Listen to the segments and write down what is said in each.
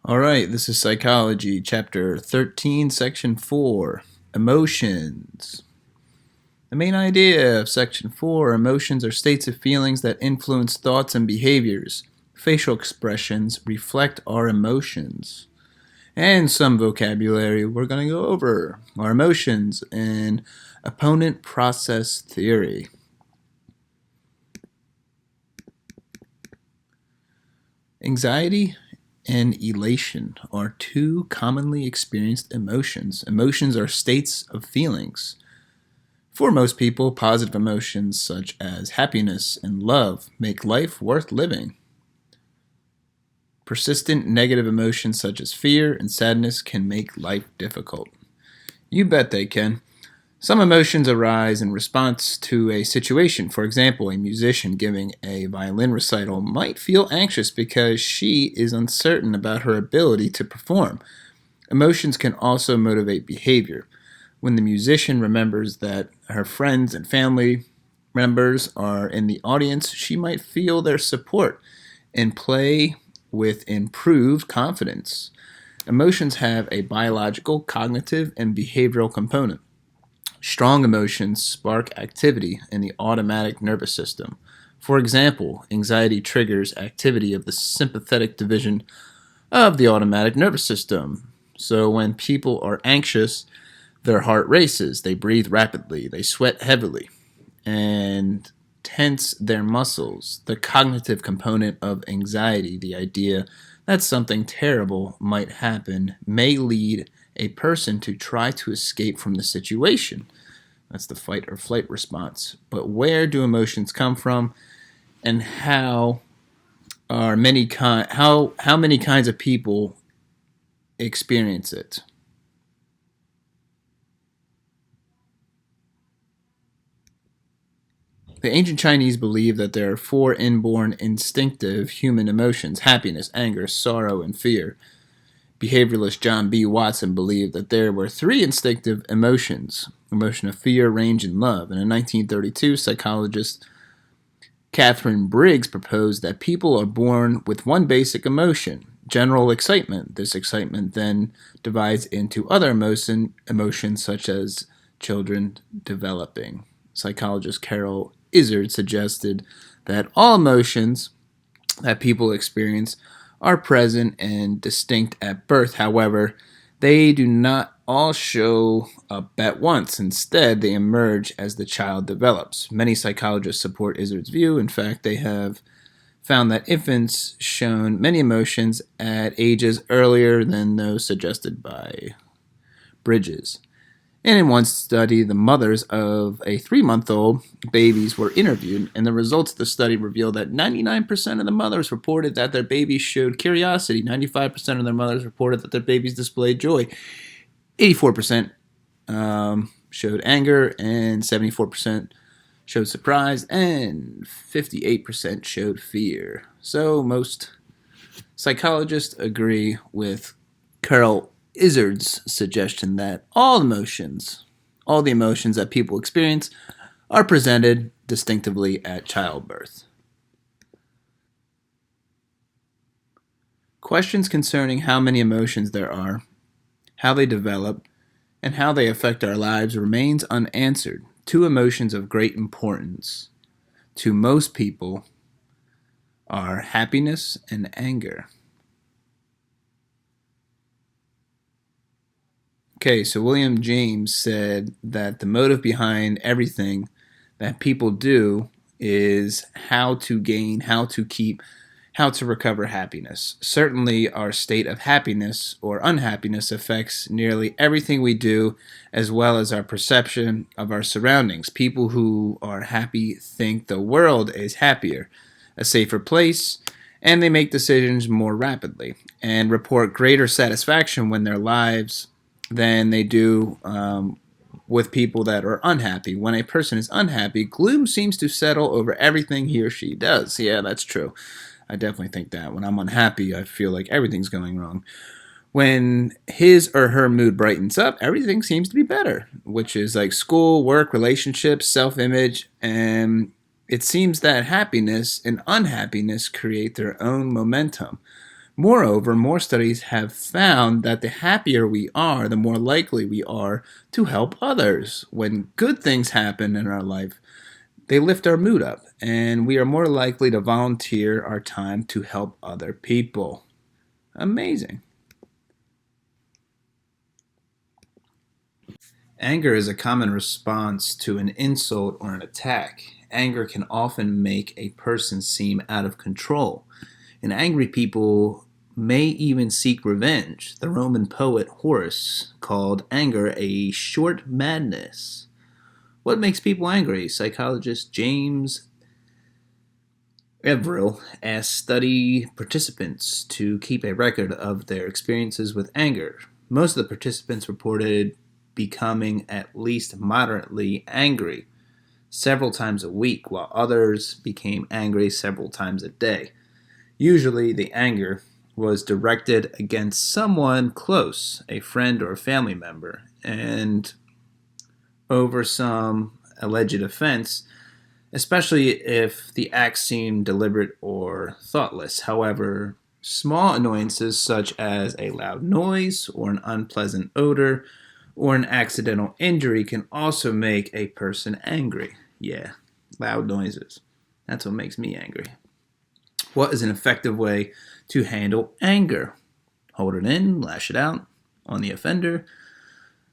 All right, this is Psychology, Chapter 13, Section 4 Emotions. The main idea of Section 4 emotions are states of feelings that influence thoughts and behaviors. Facial expressions reflect our emotions. And some vocabulary we're going to go over our emotions and opponent process theory. Anxiety and elation are two commonly experienced emotions. Emotions are states of feelings. For most people, positive emotions such as happiness and love make life worth living. Persistent negative emotions such as fear and sadness can make life difficult. You bet they can. Some emotions arise in response to a situation. For example, a musician giving a violin recital might feel anxious because she is uncertain about her ability to perform. Emotions can also motivate behavior. When the musician remembers that her friends and family members are in the audience, she might feel their support and play with improved confidence. Emotions have a biological, cognitive, and behavioral component. Strong emotions spark activity in the automatic nervous system. For example, anxiety triggers activity of the sympathetic division of the automatic nervous system. So when people are anxious, their heart races, they breathe rapidly, they sweat heavily, and tense their muscles. The cognitive component of anxiety, the idea that something terrible might happen, may lead a person to try to escape from the situation. That's the fight or flight response. But where do emotions come from, and how many kinds of people experience it? The ancient Chinese believed that there are four inborn instinctive human emotions: happiness, anger, sorrow, and fear. Behavioralist John B. Watson believed that there were three instinctive emotions: emotion of fear, rage, and love. And in 1932, psychologist Catherine Briggs proposed that people are born with one basic emotion: general excitement. This excitement then divides into other emotions such as children developing. Psychologist Carol Izard suggested that all emotions that people experience are present and distinct at birth. However, they do not all show up at once. Instead, they emerge as the child develops. Many psychologists support Izard's view. In fact, they have found that infants shown many emotions at ages earlier than those suggested by Bridges. And in one study, the mothers of a 3-month-old babies were interviewed, and the results of the study revealed that 99% of the mothers reported that their babies showed curiosity, 95% of their mothers reported that their babies displayed joy, 84% showed anger, and 74% showed surprise, and 58% showed fear. So most psychologists agree with Carol Izard's suggestion that all the emotions that people experience, are presented distinctively at childbirth. Questions concerning how many emotions there are, how they develop, and how they affect our lives remains unanswered. Two emotions of great importance to most people are happiness and anger. Okay, so William James said that the motive behind everything that people do is how to gain, how to keep, how to recover happiness. Certainly, our state of happiness or unhappiness affects nearly everything we do, as well as our perception of our surroundings. People who are happy think the world is happier, a safer place, and they make decisions more rapidly and report greater satisfaction when their lives than they do with people that are unhappy. When a person is unhappy, gloom seems to settle over everything he or she does. Yeah, that's true. I definitely think that. When I'm unhappy, I feel like everything's going wrong. When his or her mood brightens up, everything seems to be better, which is like school, work, relationships, self image, and it seems that happiness and unhappiness create their own momentum. Moreover, more studies have found that the happier we are, the more likely we are to help others. When good things happen in our life, they lift our mood up, and we are more likely to volunteer our time to help other people. Amazing. Anger is a common response to an insult or an attack. Anger can often make a person seem out of control, and angry people may even seek revenge. The Roman poet Horace called anger a short madness. What makes people angry? Psychologist James Everill asked study participants to keep a record of their experiences with anger. Most of the participants reported becoming at least moderately angry several times a week, while others became angry several times a day. Usually, the anger was directed against someone close, a friend or a family member, and over some alleged offense, especially if the act seemed deliberate or thoughtless. However, small annoyances such as a loud noise or an unpleasant odor or an accidental injury can also make a person angry. Yeah, loud noises. That's what makes me angry. What is an effective way to handle anger? Hold it in, lash it out on the offender.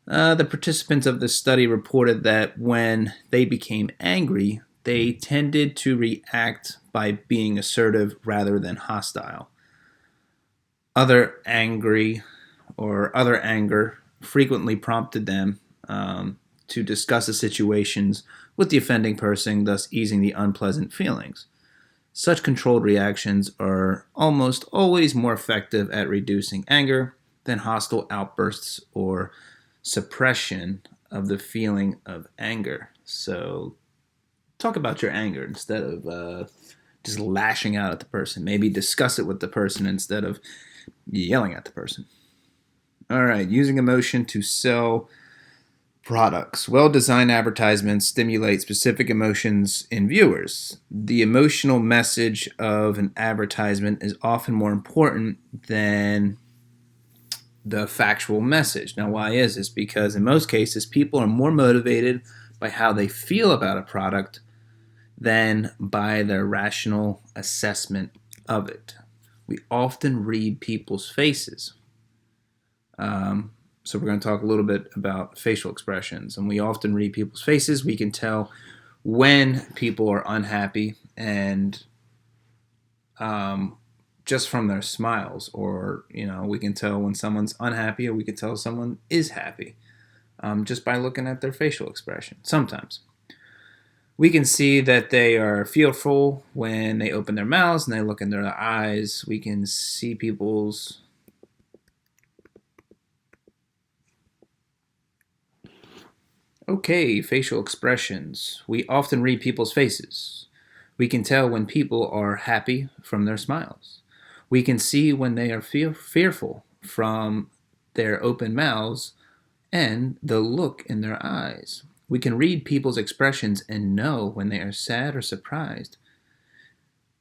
The participants of the study reported that when they became angry, they tended to react by being assertive rather than hostile. Other anger frequently prompted them to discuss the situations with the offending person, thus easing the unpleasant feelings. Such controlled reactions are almost always more effective at reducing anger than hostile outbursts or suppression of the feeling of anger. So, talk about your anger instead of just lashing out at the person. Maybe discuss it with the person instead of yelling at the person. All right, using emotion to sell products. Well-designed advertisements stimulate specific emotions in viewers. The emotional message of an advertisement is often more important than the factual message. Now, why is this? Because in most cases, people are more motivated by how they feel about a product than by their rational assessment of it. We often read people's faces. So we're going to talk a little bit about facial expressions. And we often read people's faces. We can tell when people are unhappy and just from their smiles. Or, we can tell when someone's unhappy or we can tell someone is happy just by looking at their facial expression. Sometimes. We can see that they are fearful when they open their mouths and they look in their eyes. We can see people's facial expressions. We often read people's faces. We can tell when people are happy from their smiles. We can see when they are fearful from their open mouths and the look in their eyes. We can read people's expressions and know when they are sad or surprised.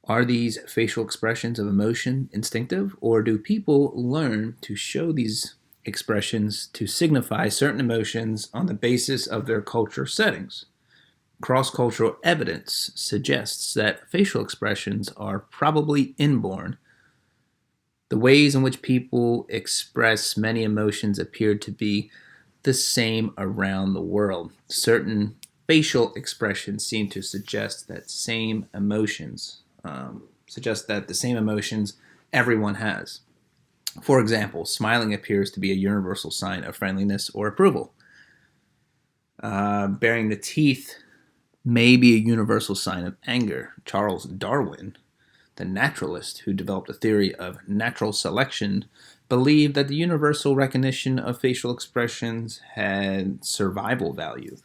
Are these facial expressions of emotion instinctive, or do people learn to show these expressions to signify certain emotions on the basis of their culture settings? Cross-cultural evidence suggests that facial expressions are probably inborn. The ways in which people express many emotions appear to be the same around the world. Certain facial expressions seem to suggest that the same emotions everyone has. For example, smiling appears to be a universal sign of friendliness or approval. Baring the teeth may be a universal sign of anger. Charles Darwin, the naturalist who developed a theory of natural selection, believed that the universal recognition of facial expressions had survival value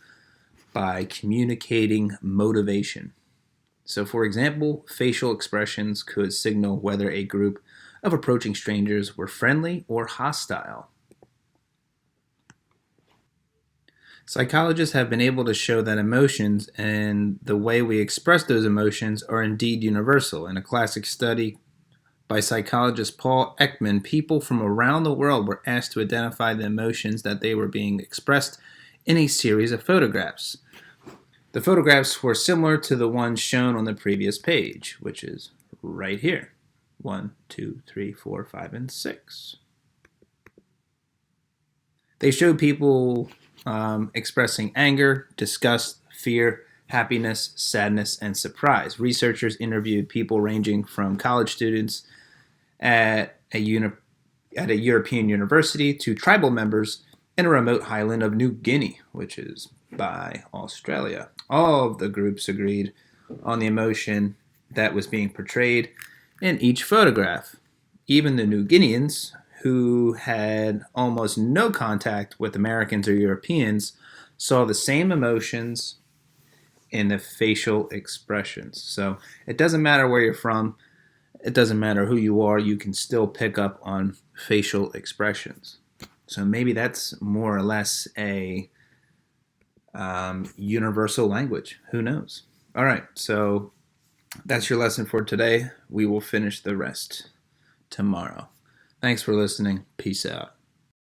by communicating motivation. So, for example, facial expressions could signal whether a group of approaching strangers were friendly or hostile. Psychologists have been able to show that emotions and the way we express those emotions are indeed universal. In a classic study by psychologist Paul Ekman, people from around the world were asked to identify the emotions that they were being expressed in a series of photographs. The photographs were similar to the ones shown on the previous page, which is right here. 1, 2, 3, 4, 5, and 6. They showed people expressing anger, disgust, fear, happiness, sadness, and surprise. Researchers interviewed people ranging from college students at a European university to tribal members in a remote highland of New Guinea, which is by Australia. All of the groups agreed on the emotion that was being portrayed in each photograph. Even the New Guineans, who had almost no contact with Americans or Europeans, saw the same emotions in the facial expressions. So it doesn't matter where you're from, it doesn't matter who you are, you can still pick up on facial expressions. So maybe that's more or less a universal language. Who knows? All right, so that's your lesson for today. We will finish the rest tomorrow. Thanks for listening. Peace out.